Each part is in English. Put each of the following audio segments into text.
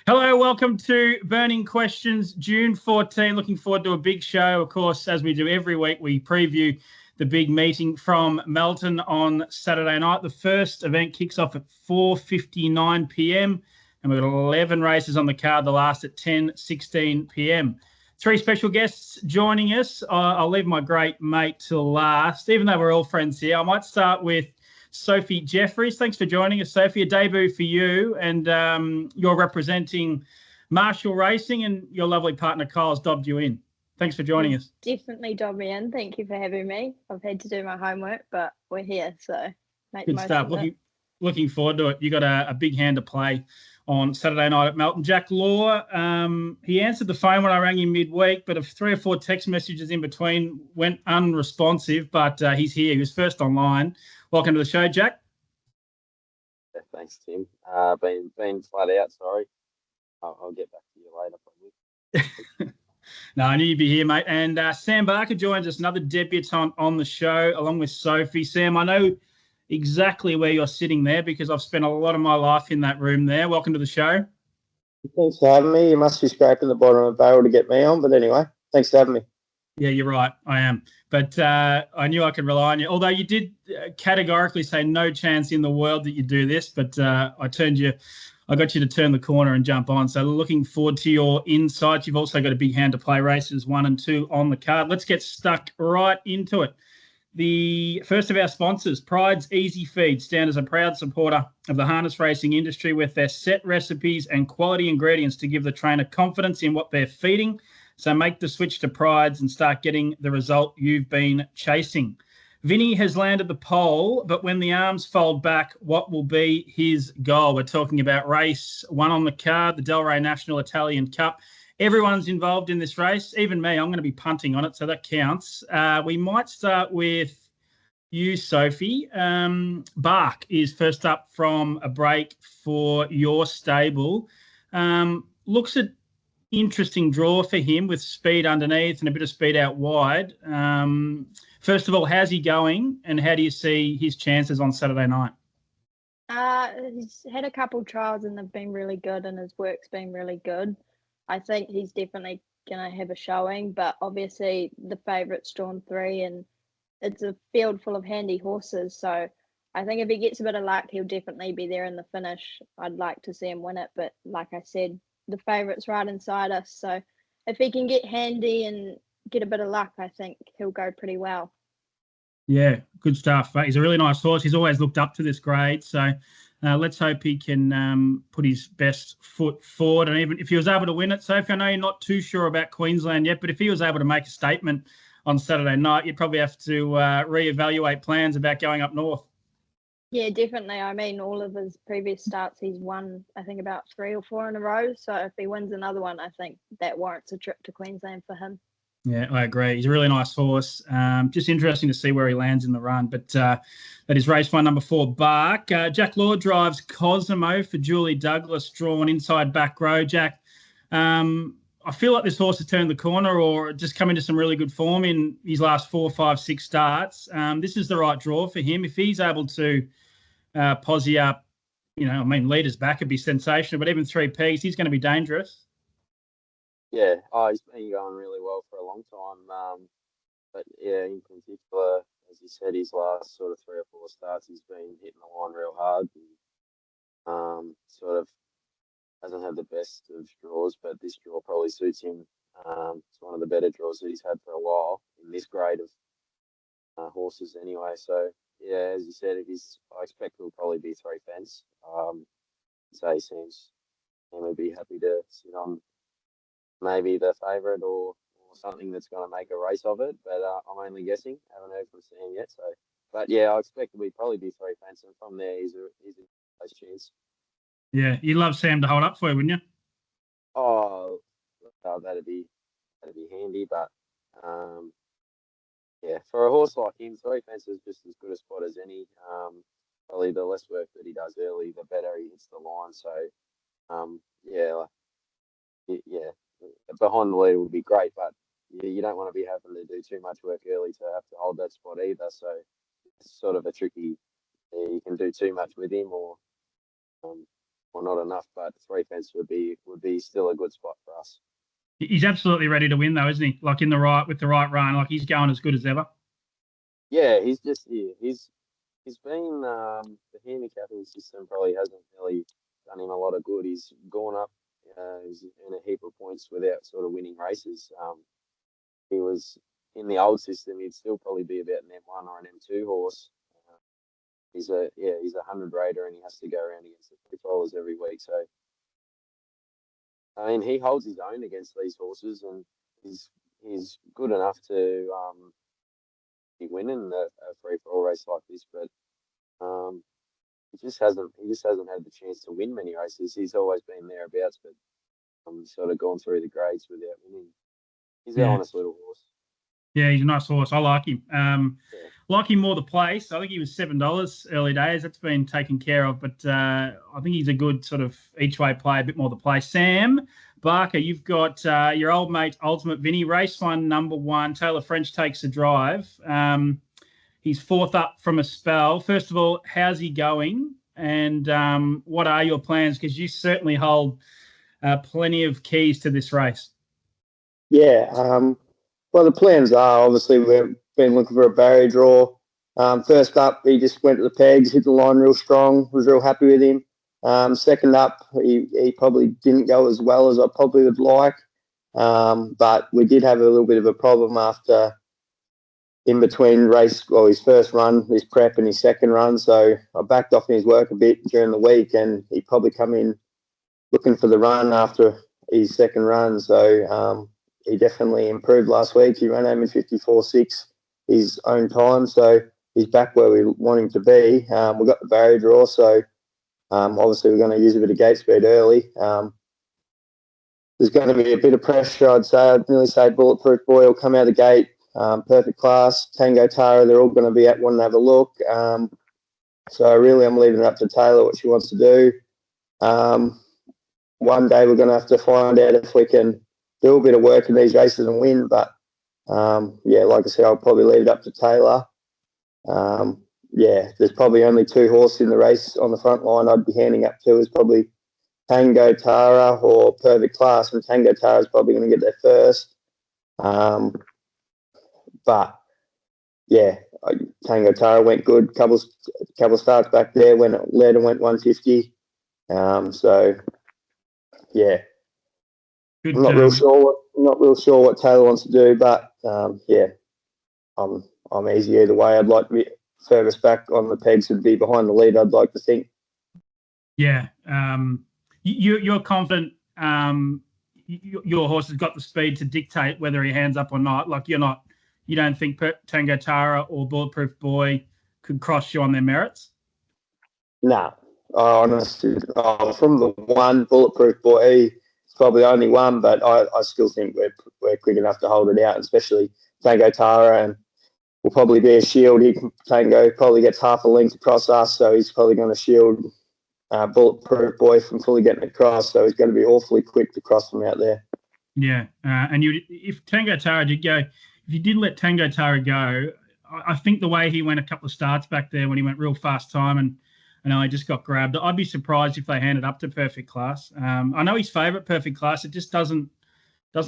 Hello, welcome to Burning Questions, June 14. Looking forward to a big show. Of course, as we do every week, we preview the big meeting from Melton on Saturday night. The first event kicks off at 4:59 p.m. and we've got 11 races on the card, the last at 10:16 p.m. Three special guests joining us. I'll leave my great mate till last, even though we're all friends here. I might start with Sophie Jefferies. Thanks for joining us, Sophie. A debut for you, and you're representing Marshall Racing, and your lovely partner Kyle's dobbed you in. Thanks for joining us. Definitely dobbed me in. Thank you for having me. I've had to do my homework, but we're here, so make Good most stuff. of it. Looking forward to it. You got a big hand to play on Saturday night at Melton. Jack Law, he answered the phone when I rang him midweek, but 3 or 4 text messages in between went unresponsive, but he's here. He was first online. Welcome to the show, Jack. Yeah, thanks, Tim. Been flat out, sorry. I'll get back to you later, probably. No, I knew you'd be here, mate. And Sam Barker joins us, another debutant on the show, along with Sophie. Sam, I know exactly where you're sitting there because I've spent a lot of my life in that room there. Welcome to the show. Thanks for having me. You must be scraping the bottom of the barrel to get me on, but anyway, thanks for having me. Yeah, you're right. I am. But I knew I could rely on you. Although you did categorically say no chance in the world that you do this, but I got you to turn the corner and jump on. So looking forward to your insights. You've also got a big hand to play races 1 and 2 on the card. Let's get stuck right into it. The first of our sponsors, Pride's Easy Feed, stand as a proud supporter of the harness racing industry with their set recipes and quality ingredients to give the trainer confidence in what they're feeding. So make the switch to Pride's and start getting the result you've been chasing. Vinnie has landed the pole, but when the arms fold back, what will be his goal? We're talking about race 1 on the card, the Delray National Italian Cup. Everyone's involved in this race, even me. I'm going to be punting on it, so that counts. We might start with you, Sophie. Bark is first up from a break for your stable. Looks at interesting draw for him with speed underneath and a bit of speed out wide. First of all, how's he going and how do you see his chances on Saturday night? He's had a couple trials and they've been really good and his work's been really good. I think he's definitely going to have a showing, but obviously the favourite's drawn 3 and it's a field full of handy horses. So I think if he gets a bit of luck, he'll definitely be there in the finish. I'd like to see him win it, but like I said, the favourite's right inside us. So if he can get handy and get a bit of luck, I think he'll go pretty well. Yeah, good stuff. He's a really nice horse. He's always looked up to this grade. So let's hope he can put his best foot forward. And even if he was able to win it, Sophie, I know you're not too sure about Queensland yet, but if he was able to make a statement on Saturday night, you'd probably have to reevaluate plans about going up north. Yeah, definitely. I mean, all of his previous starts, he's won, I think, about 3 or 4 in a row. So if he wins another one, I think that warrants a trip to Queensland for him. Yeah, I agree. He's a really nice horse. Just interesting to see where he lands in the run. But that is race 1, number 4, Bark. Jack Law drives Cosimo for Julie Douglas, drawn inside back row. Jack, I feel like this horse has turned the corner or just come into some really good form in his last 4, 5, 6 starts. This is the right draw for him. If he's able to posse up, leaders back would be sensational, but even 3 pegs, he's going to be dangerous. Yeah, he's been going really well for a long time. But yeah, in particular, as you said, his last sort of 3 or 4 starts, he's been hitting the line real hard. And, sort of hasn't had the best of draws, but this draw probably suits him. It's one of the better draws that he's had for a while in this grade of horses anyway. So yeah, as you said, I expect he'll probably be 3 fence. So he would be happy to sit on maybe the favourite or something that's going to make a race of it. But I'm only guessing. Haven't heard from Sam yet. So, but yeah, I expect he'll probably be 3 fence, and from there he's a nice chance. Yeah, you'd love Sam to hold up for you, wouldn't you? Oh, that'd be handy. But yeah, for a horse like him, 3 fence is just as good a spot as any. Probably the less work that he does early, the better he hits the line. So yeah, behind the lead would be great, but you don't want to be having to do too much work early to have to hold that spot either. So it's sort of a tricky. You can do too much with him, or or not enough, but 3 fence would be still a good spot for us. He's absolutely ready to win, though, isn't he? Like with the right run, like he's going as good as ever. Yeah, he's just here. He's been the handicapping system probably hasn't really done him a lot of good. He's gone up he's in a heap of points without sort of winning races. He was in the old system, he'd still probably be about an M1 or an M2 horse. He's a 100 raider, and he has to go around against the controllers every week. So I mean, he holds his own against these horses, and he's good enough to be winning a free for all race like this. But he just hasn't had the chance to win many races. He's always been thereabouts, but sort of gone through the grades without winning. He's an honest little horse. Yeah, he's a nice horse. I like him. Like him more the place. I think he was $7 early days. That's been taken care of, but I think he's a good sort of each way play, a bit more the place. Sam Barker, you've got your old mate, Ultimate Vinnie, race 1, number 1. Taylor French takes the drive. He's 4th up from a spell. First of all, how's he going? And what are your plans? Because you certainly hold plenty of keys to this race. Yeah. Well, the plans are obviously we've been looking for a barrier draw. First up, he just went to the pegs, hit the line real strong, was real happy with him. Second up, he probably didn't go as well as I probably would like. But we did have a little bit of a problem after in between his first run, his prep and his second run. So I backed off in his work a bit during the week, and he probably come in looking for the run after his second run. So he definitely improved last week. He ran home in 54.6 his own time. So he's back where we want him to be. We've got the barrier draw. So obviously we're going to use a bit of gate speed early. There's going to be a bit of pressure, I'd say. I'd nearly say Bulletproof Boy will come out of the gate. Perfect Class, Tango Tara, they're all going to be at one and have a look. So really I'm leaving it up to Taylor what she wants to do. One day we're going to have to find out if we can do a bit of work in these races and win. But, like I said, I'll probably leave it up to Taylor. There's probably only 2 horses in the race on the front line I'd be handing up to is probably Tango Tara or Perfect Class, and Tango Tara is probably going to get there first. Tango Tara went good. Couple starts back there when it led and went 150. Good, I'm not real sure what Taylor wants to do, but I'm easy either way. I'd like to be furthest back on the pegs would be behind the lead, I'd like to think. Yeah. You're confident your horse has got the speed to dictate whether he hands up or not. Like you don't think Tango Tara or Bulletproof Boy could cross you on their merits? No. Honestly, from the one, Bulletproof Boy, it's probably only one, but I still think we're quick enough to hold it out, especially Tango Tara, and will probably be a shield. Tango probably gets half a length across us, so he's probably going to shield Bulletproof Boy from fully getting across, so he's going to be awfully quick to cross from out there. Yeah, and if Tango Tara did go, if you did let Tango Tara go, I think the way he went a couple of starts back there when he went real fast time and I just got grabbed, I'd be surprised if they handed up to Perfect Class. I know he's favourite Perfect Class. It just doesn't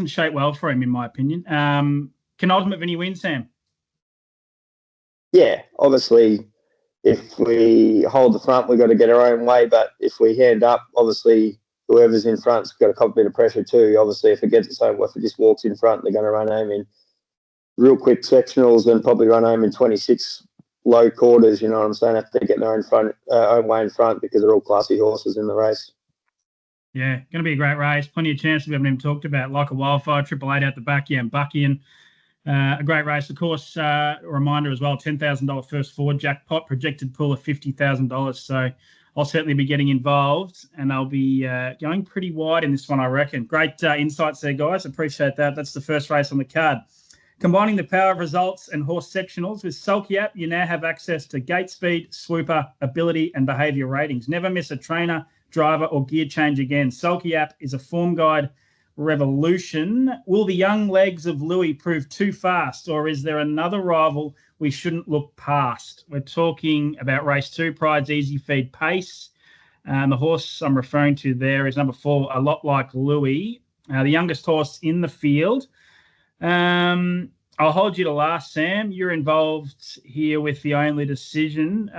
shape well for him, in my opinion. Can Ultimate Vinnie win, Sam? Yeah, obviously, if we hold the front, we've got to get our own way. But if we hand up, obviously, whoever's in front's got a couple bit of pressure too. Obviously, if it gets its own, if it just walks in front, they're going to run home in real quick sectionals and probably run home in 26 low quarters. You know what I'm saying? If they get their own way in front, because they're all classy horses in the race. Yeah, going to be a great race. Plenty of chances we haven't even talked about. Like a Wildfire, 888 out the back, and Buckian. A great race, of course. A reminder as well, $10,000 first forward jackpot, projected pool of $50,000. So I'll certainly be getting involved, and I'll be going pretty wide in this one, I reckon. Great insights there, guys. Appreciate that. That's the first race on the card. Combining the power of results and horse sectionals with Sulky app, you now have access to gate speed, swooper, ability, and behaviour ratings. Never miss a trainer, driver, or gear change again. Sulky app is a form guide revolution. Will the young legs of Louie prove too fast, or is there another rival we shouldn't look past? We're talking about race 2, Pride's Easy Feed Pace. And the horse I'm referring to there is number 4, A Lot Like Louie, the youngest horse in the field. I'll hold you to last, Sam. You're involved here with the only decision.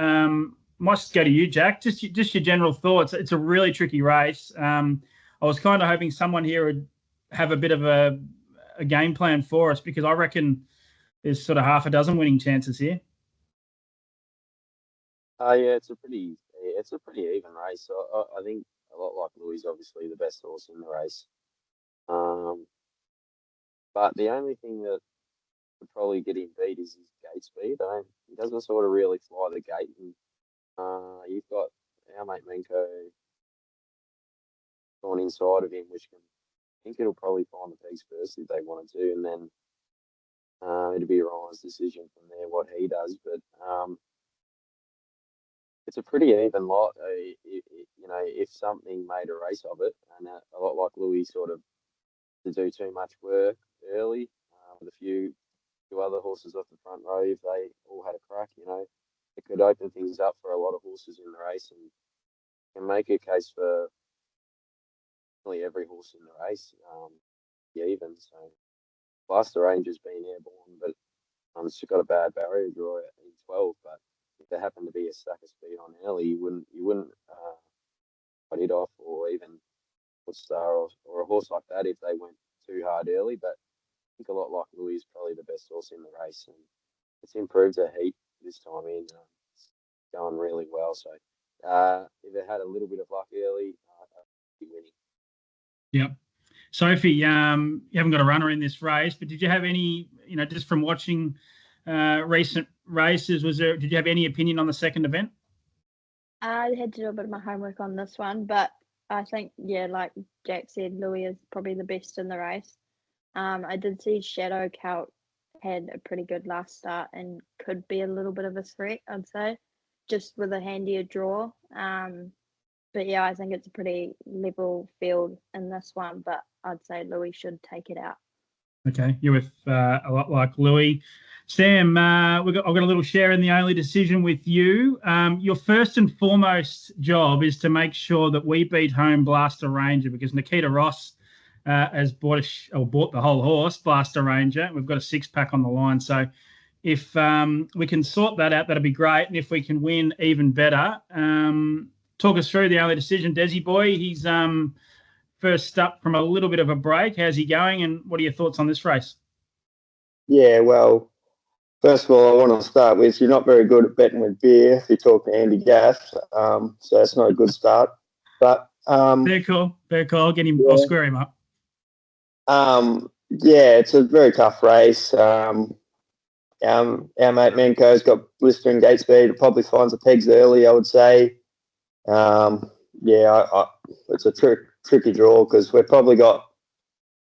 Might just go to you, Jack. Just your general thoughts. It's a really tricky race. I was kind of hoping someone here would have a bit of a game plan for us, because I reckon there's sort of half a dozen winning chances here. Yeah, it's a pretty even race. I think A Lot Like Louis obviously the best horse in the race. But the only thing that would probably get him beat is his gate speed. He doesn't sort of really fly the gate, and you've got our mate Menko gone inside of him, which I think it'll probably find the pegs first if they wanted to, and then it'll be Ryan's decision from there what he does. But it's a pretty even lot. If something made a race of it, and A Lot Like Louis sort of to do too much work early with a few other horses off the front row, if they all had a crack, it could open things up for a lot of horses in the race, and can make a case for nearly every horse in the race. Even so, Blaster Ranger's been airborne, but it's got a bad barrier draw in 12. But if there happened to be a stack of speed on early, you wouldn't put it off, or even put Star or a horse like that if they went too hard early. But I think A Lot Like Louis is probably the best horse in the race, and it's improved a heat this time in. It's going really well. So if it had a little bit of luck early, I'd be winning. Yep. Sophie, you haven't got a runner in this race, but did you have any, just from watching recent races, did you have any opinion on the second event? I had to do a bit of my homework on this one, but I think, like Jack said, Louis is probably the best in the race. I did see Shadow Celt had a pretty good last start and could be a little bit of a threat, I'd say, just with a handier draw. But I think it's a pretty level field in this one, but I'd say Louis should take it out. Okay, you're with A Lot Like Louis. Sam, I've got a little share in the only decision with you. Your first and foremost job is to make sure that we beat home Blaster Ranger, because Nikita Ross has bought the whole horse, Blaster Ranger. We've got a 6-pack on the line. So if we can sort that out, that'd be great. And if we can win, even better. Talk us through the only decision, Desi boy. He's first up from a little bit of a break. How's he going, and what are your thoughts on this race? Yeah, well, first of all, I want to start with you're not very good at betting with beer if you talk to Andy Gaff, so that's not a good start. But Fair call. Get him. Yeah. I'll square him up. It's a very tough race. Our mate Menko's got blistering gate speed. It probably finds the pegs early, I would say. It's a tricky draw because we've probably got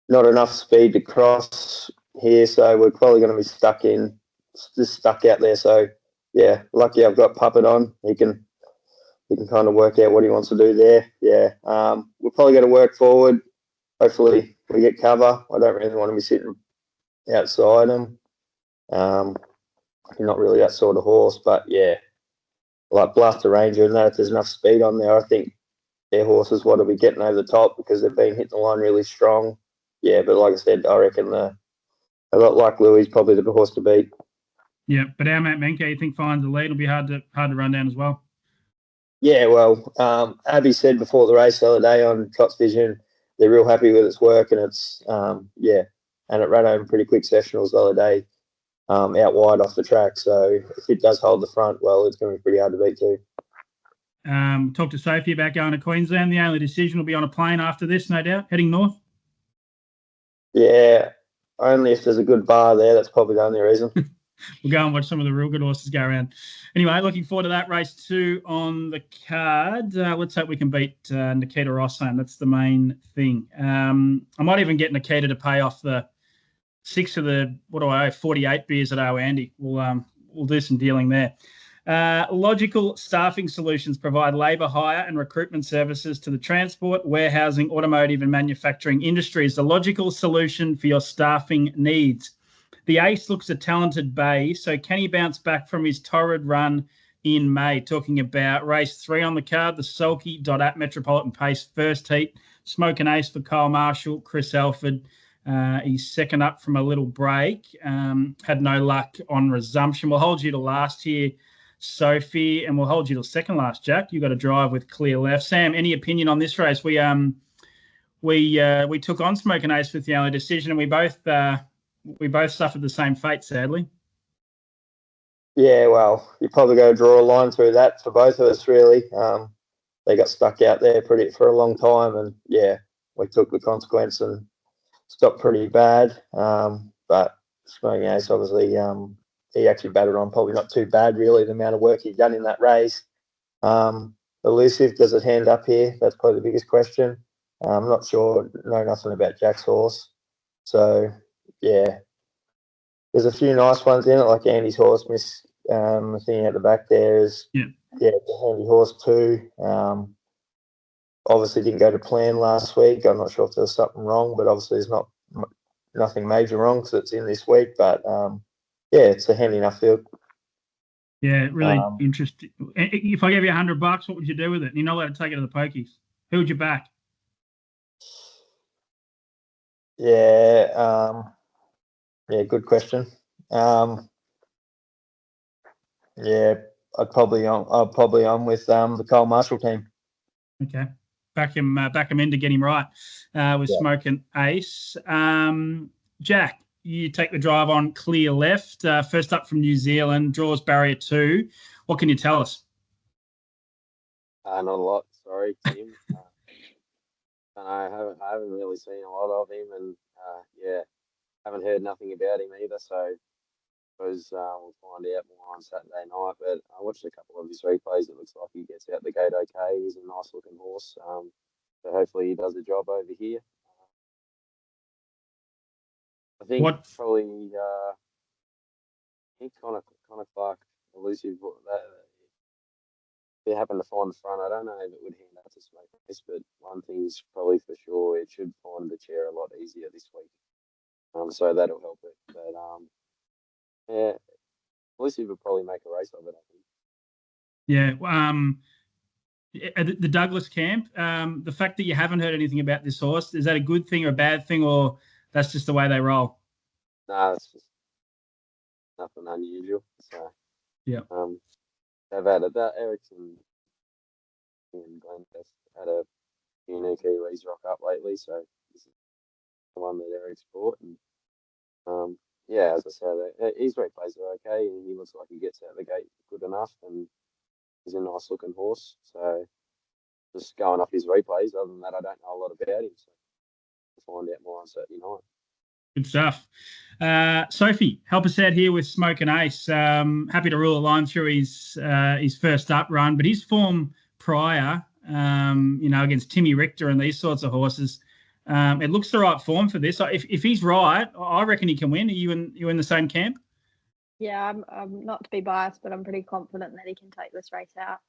not enough speed to cross here, so we're probably going to be stuck out there. So lucky I've got Puppet on. He can kind of work out what he wants to do there. We're probably going to work forward. Hopefully we get cover. I don't really want to be sitting outside him. I'm not really that sort of horse, but like Blaster Ranger and that, if there's enough speed on there, I think their horses want to be getting over the top because they've been hitting the line really strong. But like I said, I reckon A Lot Like Louis is probably the horse to beat. Yeah, but our mate Menko, you think finds the lead? It'll be hard to run down as well. Yeah, well, Abby said before the race the other day on Trot's Vision, they're real happy with its work, and it's and it ran over pretty quick sessionals the other day, out wide off the track. So if it does hold the front, well, it's going to be pretty hard to beat too. Talk to Sophie about going to Queensland. The only decision will be on a plane after this, no doubt, heading north. Yeah, only if there's a good bar there. That's probably the only reason. We'll go and watch some of the real good horses go around. Anyway, looking forward to that race 2 on the card. Let's hope we can beat Nikita Ross home. That's the main thing. I might even get Nikita to pay off the 6 of the 48 beers that I owe Andy. We'll do some dealing there. Logical Staffing Solutions provide labour hire and recruitment services to the transport, warehousing, automotive and manufacturing industries. The logical solution for your staffing needs. The ace looks a talented bay, so can he bounce back from his torrid run in May, talking about race 3 on the card, the Sulky.at Metropolitan Pace first heat. Smoking Ace for Kyle Marshall, Chris Elford. He's second up from a little break. Had no luck on resumption. We'll hold you to last here, Sophie, and we'll hold you to second last, Jack. You got to drive with clear left. Sam, any opinion on this race? We took on Smoking Ace with the only decision, and we both suffered the same fate, sadly. Yeah, well, you probably got to draw a line through that for both of us, really. They got stuck out there for a long time, and yeah, we took the consequence and stopped pretty bad. But Smoking Ace, obviously, he actually batted on probably not too bad, really, the amount of work he'd done in that race. Elusive, does it hand up here? That's probably the biggest question. I'm not sure, know nothing about Jack's horse. So, yeah, there's a few nice ones in it, like Andy's horse, Miss thing at the back there is, it's a handy horse too. Obviously didn't go to plan last week. I'm not sure if there was something wrong, but obviously there's nothing major wrong because it's in this week. But it's a handy enough field. Yeah, really interesting. If I gave you $100, what would you do with it? You're not allowed to take it to the pokies. Who would you back? Yeah, good question. I'd probably on with the Kyle Marshall team. Okay, back him in to get him right with Smoking Ace. Jack, you take the drive on clear left. First up from New Zealand, draws barrier 2. What can you tell us? Not a lot. Sorry, Tim. I haven't really seen a lot of him, and haven't heard nothing about him either. So I suppose we'll find out more on Saturday night. But I watched a couple of his replays. It looks like he gets out the gate okay. He's a nice looking horse. So hopefully he does the job over here. I think probably kind of Clark Elusive. If they happen to find the front, I don't know if it would hand up to Smoke Ace, but one thing's probably for sure, it should find the chair a lot easier this week. So that'll help it. But Elusive will probably make a race of it, I think. Yeah. The Douglas camp, the fact that you haven't heard anything about this horse, is that a good thing or a bad thing, or that's just the way they roll? No, it's just nothing unusual. So they've added that. Ericsson and Glenn have had a few new Kiwis rock up lately, so this is the one that Eric's bought. And as I said, his replays are okay, and he looks like he gets out the gate good enough, and he's a nice looking horse. So just going off his replays, other than that, I don't know a lot about him. So we'll find out more on Saturday night. Good stuff. Sophie, help us out here with Smoking Ace. Happy to rule a line through his first up run, but his form prior, against Timmy Richter and these sorts of horses, it looks the right form for this. If he's right, I reckon he can win. Are you in the same camp? Yeah, I'm not to be biased, but I'm pretty confident that he can take this race out.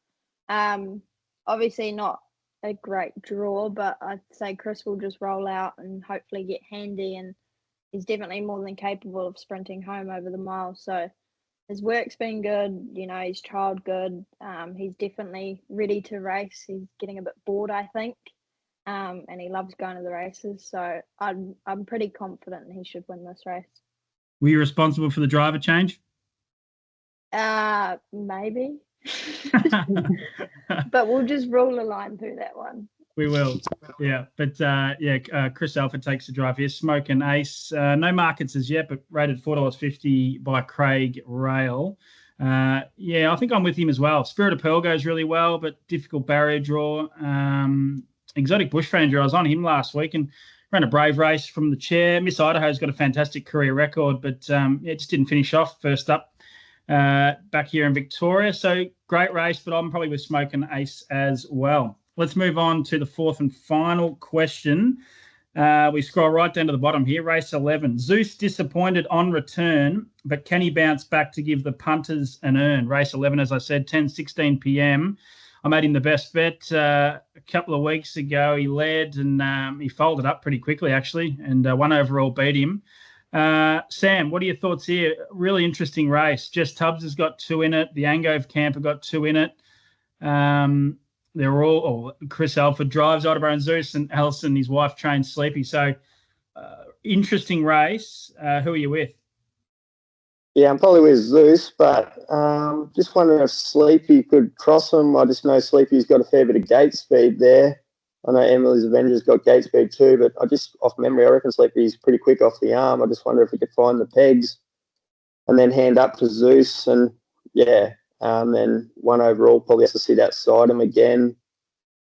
Obviously not a great draw, but I'd say Chris will just roll out and hopefully get handy, and he's definitely more than capable of sprinting home over the mile. So his work's been good. He's trialled good. He's definitely ready to race. He's getting a bit bored, I think, and he loves going to the races. So I'm pretty confident he should win this race. Were you responsible for the driver change? Maybe. But we'll just roll a line through that one. We will, yeah. But, Chris Alford takes the drive here. Smoking Ace. No markets as yet, but rated $4.50 by Craig Rail. I think I'm with him as well. Spirit of Pearl goes really well, but difficult barrier draw. Exotic Bush Ranger, I was on him last week and ran a brave race from the chair. Miss Idaho's got a fantastic career record, but just didn't finish off first up back here in Victoria. So great race, but I'm probably with Smoking Ace as well. Let's move on to the fourth and final question. We scroll right down to the bottom here. Race 11. Zeus disappointed on return, but can he bounce back to give the punters an earn? Race 11, as I said, 10:16 p.m. I made him the best bet a couple of weeks ago. He led and he folded up pretty quickly, actually, and 1 overall beat him. Sam, what are your thoughts here? Really interesting race. Jess Tubbs has got 2 in it. The Angove camp have got 2 in it. They're all, Chris Alford drives Aldebaran Zeus, and Alison, his wife, trains Sleepy. So interesting race. Who are you with? Yeah, I'm probably with Zeus, but just wondering if Sleepy could cross him. I just know Sleepy's got a fair bit of gate speed there. I know Emily's Avenger's got gate speed too, but I just, off memory, I reckon Sleepy's pretty quick off the arm. I just wonder if he could find the pegs and then hand up to Zeus. And, yeah, then 1 overall probably has to sit outside him again.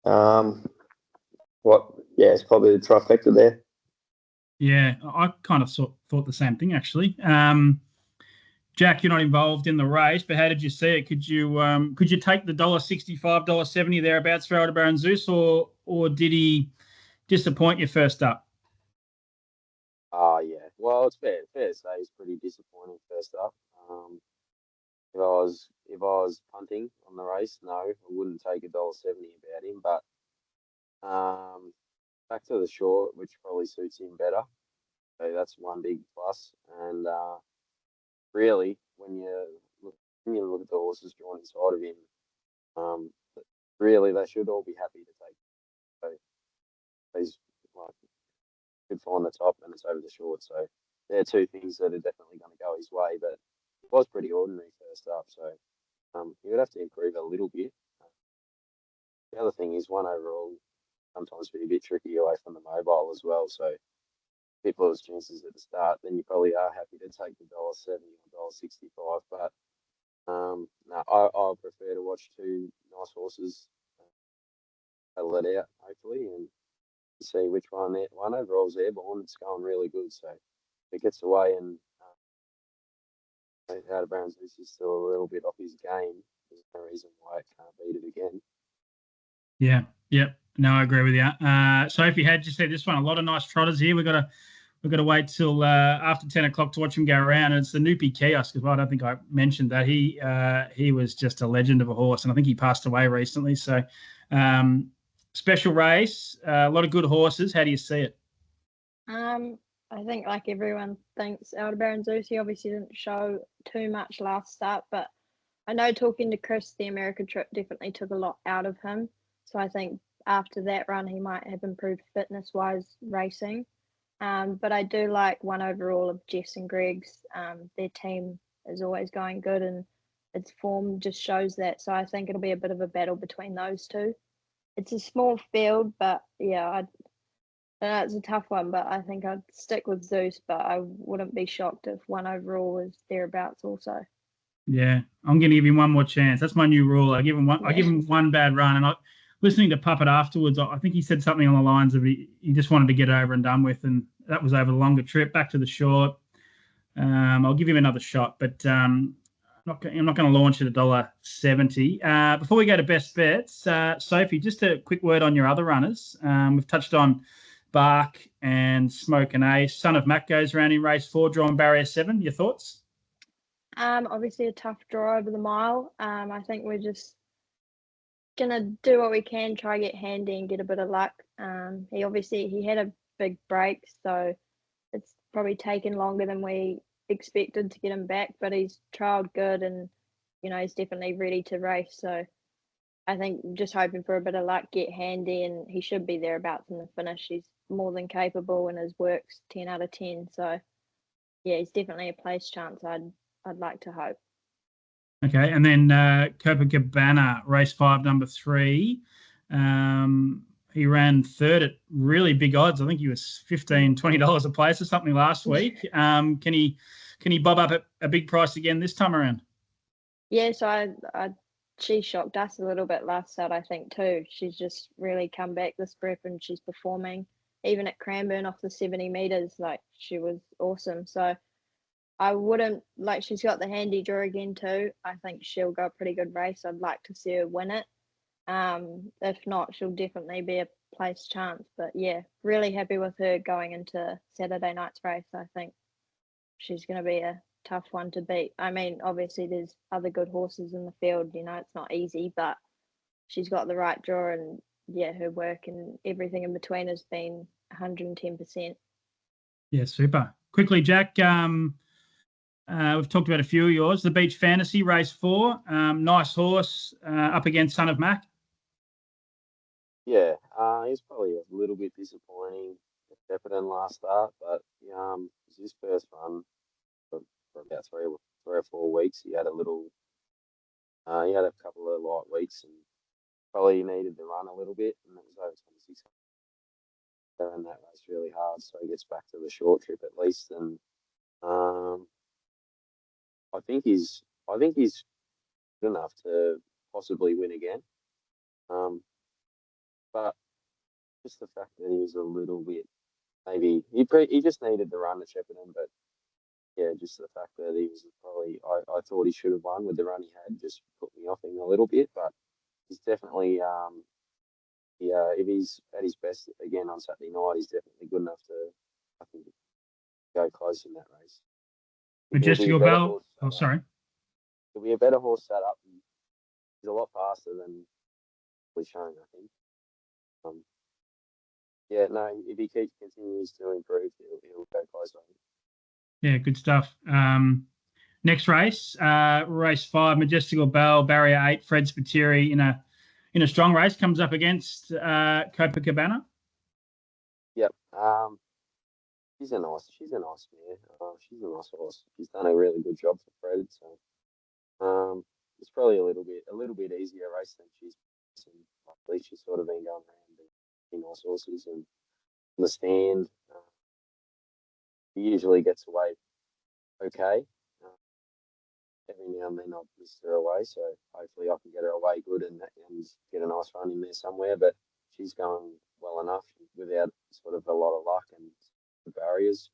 It's probably the trifecta there. Yeah, I kind of thought the same thing, actually. Jack, you're not involved in the race, but how did you see it? Could you take the $1.65, $1.70 thereabouts for Aldebaran Zeus, or did he disappoint you first up? Oh, yeah. Well, it's fair to say he's pretty disappointing first up. If I was punting on the race, no, I wouldn't take $1.70 about him. But back to the short, which probably suits him better. So that's one big plus. And really, when you look at the horses drawn inside of him, really they should all be happy to take. So he's could find the top and it's over the short. So they're 2 things that are definitely going to go his way. But it was pretty ordinary first up, so he would have to improve a little bit. The other thing is 1 overall sometimes be a bit tricky away from the mobile as well. So if those chances at the start, then you probably are happy to take the $1.70 or $1.65. But no, I'll prefer to watch 2 nice horses let out, hopefully, and see which one. 1 overall's airborne. It's going really good. So if it gets away and Aldebaran Zeus is still a little bit off his game, there's no reason why it can't beat it again. Yeah, yep. No, I agree with you. Sophie, how'd you see this one? A lot of nice trotters here. We've got to wait till after 10 o'clock to watch him go around. And it's the Noopy Kiosk as well. I don't think I mentioned that. He was just a legend of a horse, and I think he passed away recently. So special race, a lot of good horses. How do you see it? I think like everyone thinks Aldebaran Zeus, he obviously didn't show too much last start, but I know talking to Chris, the America trip definitely took a lot out of him. So I think after that run, he might have improved fitness-wise racing. But I do like 1 overall of Jess and Greg's. Their team is always going good, and its form just shows that. So I think it'll be a bit of a battle between those 2. It's a small field, but yeah, I know it's a tough one, but I think I'd stick with Zeus, but I wouldn't be shocked if 1 overall was thereabouts also. Yeah, I'm going to give him one more chance. That's my new rule. I give him one bad run, and listening to Puppet afterwards, I think he said something on the lines of he just wanted to get it over and done with, and that was over the longer trip. Back to the short. I'll give him another shot, but I'm not going to launch at $1.70. Before we go to best bets, Sophie, just a quick word on your other runners. We've touched on Bark and Smoke and Ace. Son of Mac goes around in race 4, drawn barrier 7. Your thoughts? Obviously a tough draw over the mile. I think we're just gonna do what we can, try get handy and get a bit of luck. He had a big break, so it's probably taken longer than we expected to get him back, but he's trialled good and he's definitely ready to race. So I think just hoping for a bit of luck, get handy, and he should be thereabouts in the finish. He's more than capable and his work's 10 out of 10. So yeah, he's definitely a place chance. I'd like to hope. Okay, and then Copacabana, race 5, number 3. He ran 3rd at really big odds. I think he was $15, $20 a place or something last week. Can he bob up at a big price again this time around? Yeah, so she shocked us a little bit last start, I think, too. She's just really come back this prep and she's performing. Even at Cranbourne off the 70 metres, she was awesome. So I wouldn't, she's got the handy draw again too. I think she'll go a pretty good race. I'd like to see her win it. If not, she'll definitely be a place chance. But yeah, really happy with her going into Saturday night's race. I think she's going to be a tough one to beat. I mean, obviously there's other good horses in the field. It's not easy, but she's got the right draw, and yeah, her work and everything in between has been 110%. Yeah, super quickly, Jack, we've talked about a few of yours. The Beach Fantasy, race 4. Nice horse up against Son of Mac. Yeah, he's probably a little bit disappointing at Shepparton last start, but it was his first run for about three or 4 weeks. He had a couple of light weeks and probably needed to run a little bit, and it was over 26. Ran that race really hard, so he gets back to the short trip at least, and I think he's good enough to possibly win again. But just the fact that he was a little bit, maybe he just needed to run at Shepparton, but yeah, just the fact that he was probably, I thought he should have won with the run he had, just put me off him a little bit, but he's definitely, if he's at his best again on Saturday night, he's definitely good enough to, I think, go close in that race. Majestical Bell. Oh, sorry. He'll be a better horse set up. He's a lot faster than he's shown, I think. If he continues to improve, he'll go close, I think. Yeah, good stuff. Next race, race 5, Majestical Bell, barrier 8, Fred Spiteri in a strong race, comes up against Copacabana. Yep. She's a nice mare. She's a nice horse. She's done a really good job for Fred. So it's probably a little bit easier race than she's seen. At least she's sort of been going around the nice horses and on the stand. He usually gets away okay. Every now and then I'll miss her away, so hopefully I can get her away good and get a nice run in there somewhere. But she's going well enough without sort of a lot of luck and the barriers.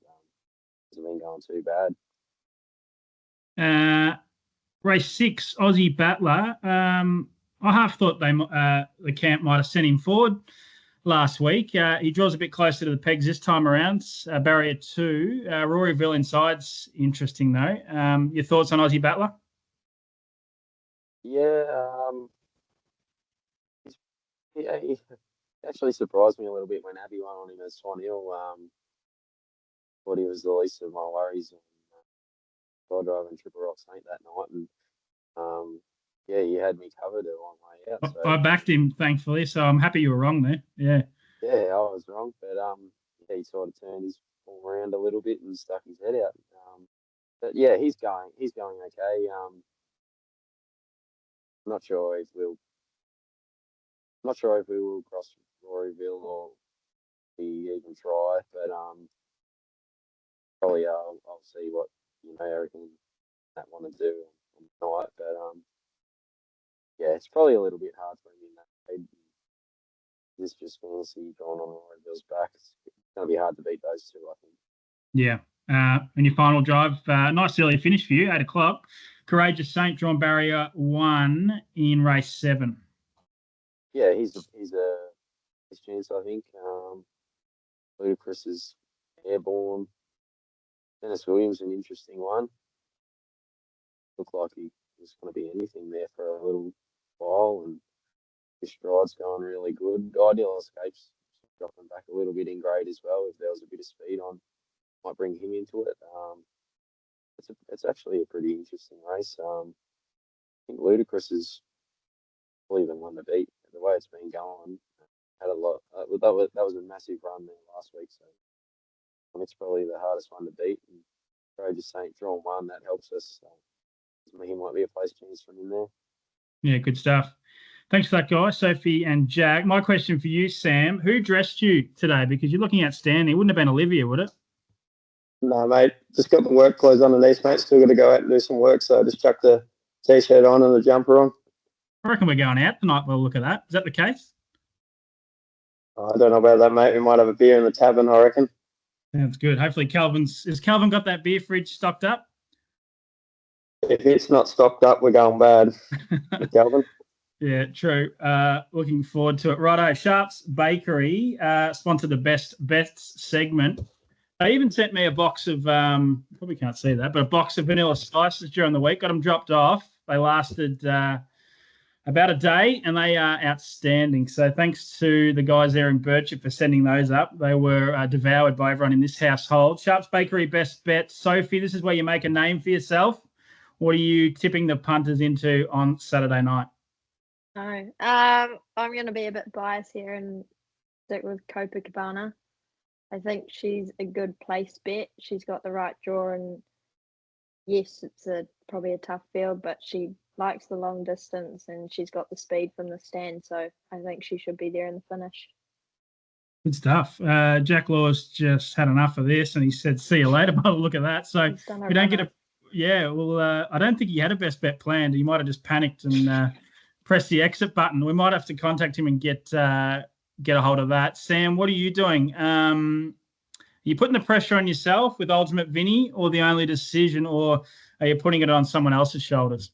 Hasn't been going too bad. Race 6, Aussie Battler. I half thought the camp might have sent him forward last week. He draws a bit closer to the pegs this time around. Barrier 2. Roryville inside's interesting though. Your thoughts on Aussie Battler? Yeah, he actually surprised me a little bit when Abby won on him as Swan Hill. Thought he was the least of my worries. I drove in Triple Rock Saint that night, and he had me covered a long way out. So. I backed him, thankfully, so I'm happy you were wrong there. Yeah. Yeah, I was wrong, but he sort of turned his form around a little bit and stuck his head out. But yeah, he's going okay. Not sure if we will cross Roryville or we even try, but probably I'll see what Eric and that want to do on the night. But it's probably a little bit hard for him in that trade. This just fantasy drawn on Roryville's back. It's going to be hard to beat those two, I think. Yeah. And your final drive, nice early finish for you, 8 o'clock. Courageous Saint, drawn barrier 1 in race 7. Yeah, he's his chance, I think. Ludacris is airborne. Dennis Williams, an interesting one. Looked like he was going to be anything there for a little while, and his stride's going really good. Ideal Escape's dropping back a little bit in grade as well. If there was a bit of speed on, might bring him into it. It's actually a pretty interesting race. I think Ludacris is probably the one to beat. The way it's been going, had a lot. That was a massive run there last week, so it's probably the hardest one to beat. And Courageous Saint drawn 1, that helps us. So he might be a place chance from him there. Yeah, good stuff. Thanks for that, guys, Sophie and Jack. My question for you, Sam, who dressed you today? Because you're looking outstanding. It wouldn't have been Olivia, would it? No, mate. Just got my work clothes underneath, mate. Still got to go out and do some work, so I just chucked the T-shirt on and the jumper on. I reckon we're going out tonight by the look of that. Is that the case? I don't know about that, mate. We might have a beer in the tavern, I reckon. Sounds good. Hopefully has Calvin got that beer fridge stocked up? If it's not stocked up, we're going bad, Calvin. Yeah, true. Looking forward to it. Righto, Sharp's Bakery sponsored the best segment. They even sent me a box of, probably can't see that, but a box of vanilla slices during the week. Got them dropped off. They lasted about a day, and they are outstanding. So thanks to the guys there in Birchip for sending those up. They were devoured by everyone in this household. Sharps Bakery best bet. Sophie, this is where you make a name for yourself. What are you tipping the punters into on Saturday night? No, I'm going to be a bit biased here and stick with Copacabana. I think she's a good place bet. She's got the right draw, and yes, it's probably a tough field, but she likes the long distance and she's got the speed from the stand. So I think she should be there in the finish. Good stuff. Jack Law's just had enough of this, and he said, "See you later." By the look of that, so we don't get a. Yeah, well, I don't think he had a best bet planned. He might have just panicked and pressed the exit button. We might have to contact him and get a hold of that. Sam, what are you doing? Are you putting the pressure on yourself with Ultimate Vinnie, or the only decision, or are you putting it on someone else's shoulders?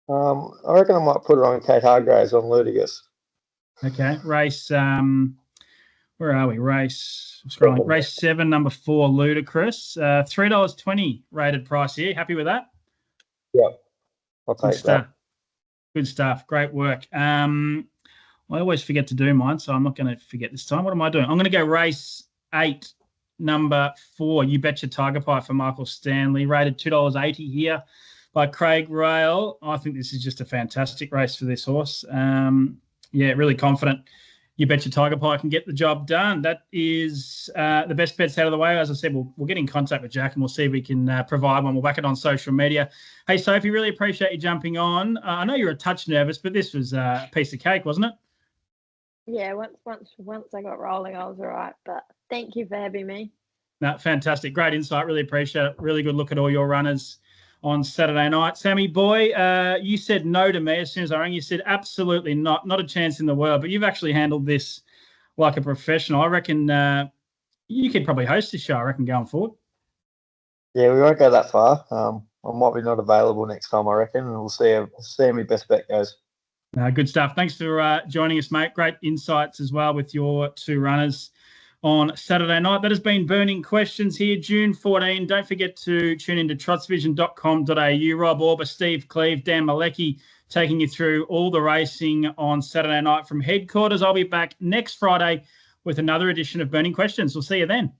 I reckon I might put it on Kate Hargraves on Ludigus. Okay, race. Where are we? Scrolling. Race 7, number 4, Ludicrous. $3.20 rated price here. Happy with that? Yep. I'll take that. Good stuff. Great work. I always forget to do mine, so I'm not going to forget this time. What am I doing? I'm going to go race 8, number 4. You Betcha Tiger Pie for Michael Stanley. Rated $2.80 here by Craig Rail. I think this is just a fantastic race for this horse. Really confident. You Betcha Tiger Pie can get the job done. That is the best bets out of the way. As I said, we'll get in contact with Jack and we'll see if we can provide one. We'll whack it on social media. Hey, Sophie, really appreciate you jumping on. I know you're a touch nervous, but this was a piece of cake, wasn't it? Yeah, once I got rolling, I was all right. But thank you for having me. No, fantastic. Great insight. Really appreciate it. Really good look at all your runners on Saturday night. Sammy boy, you said no to me as soon as I rang. You said absolutely not a chance in the world, but you've actually handled this like a professional. I reckon you could probably host this show, I reckon, going forward. Yeah, we won't go that far. I might be not available next time, I reckon, and we'll see how my best bet goes. Good stuff. Thanks for joining us, mate. Great insights as well with your 2 runners on Saturday night. That has been Burning Questions here, June 14. Don't forget to tune into trotsvision.com.au. Rob Orber, Steve Cleve, Dan Malecki taking you through all the racing on Saturday night from headquarters. I'll be back next Friday with another edition of Burning Questions. We'll see you then.